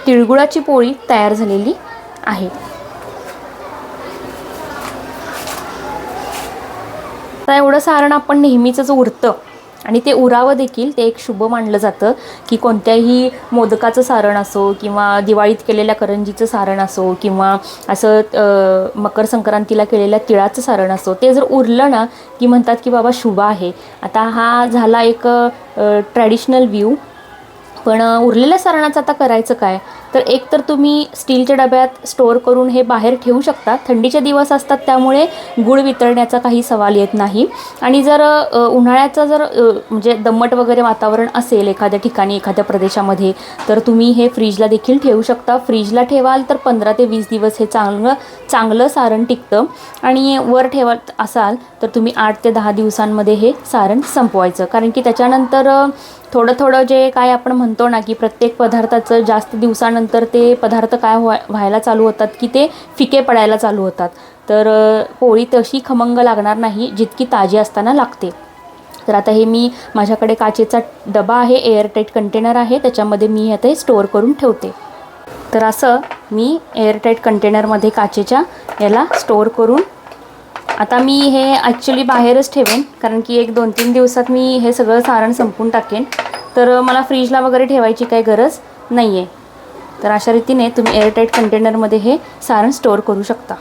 तिळगुळाची पोळी तयार झालेली आहे. तर एवढं सारण आपण नेहमीचंच उरतं आणि ते उरावं देखील, ते एक शुभ मानलं जातं की कोणत्याही मोदकाचं सारण असो किंवा दिवाळीत केलेल्या करंजीचं सारण असो किंवा असं मकर संक्रांतीला केलेल्या तिळाचं सारण असो, ते जर उरलं ना की म्हणतात की बाबा शुभ आहे. आता हा झाला एक ट्रॅडिशनल व्ह्यू. पण उरलेल्या सारणाचं आता करायचं काय, तर एक तर तुम्ही स्टीलच्या डब्यात स्टोअर करून हे बाहेर ठेवू शकता. थंडीचे दिवस असतात त्यामुळे गुळ वितळण्याचा काही सवाल येत नाही. आणि जर उन्हाळ्याचं जर म्हणजे दमट वगैरे वातावरण असेल एखाद्या ठिकाणी एखाद्या प्रदेशामध्ये, तर तुम्ही हे फ्रीजला देखील ठेवू शकता. फ्रीजला ठेवाल तर 15 ते 20 दिवस हे चांगलं सारण टिकतं. आणि वर ठेवत असाल तर तुम्ही 8 ते 10 दिवसांमध्ये हे सारण संपवायचं. कारण की त्याच्यानंतर थोडं थोडं जे काय आपण म्हणतो ना की प्रत्येक पदार्थाचं जास्त दिवसानंतर ते पदार्थ काय व्हायला चालू होतात की ते फिके पडायला चालू होतात. तर पोळी तशी खमंग लागणार नाही जितकी ताजी असताना लागते. तर आता हे मी माझ्याकडे काचेचा डबा आहे, एअरटाईट कंटेनर आहे, त्याच्यामध्ये मी आता हे स्टोअर करून ठेवते. तर असं मी एअरटाईट कंटेनरमध्ये काचेच्या याला स्टोअर करून, आता मी हे ॲक्च्युली बाहेरच ठेवेन कारण की 1-2-3 दिवसात मी हे सगळं सारण संपून टाकेन. तर मला फ्रीजला वगैरे ठेवायची काही गरज नाही आहे. तर अशा रीतीने तुम्ही एअरटाईट कंटेनरमध्ये हे सारण स्टोअर करू शकता.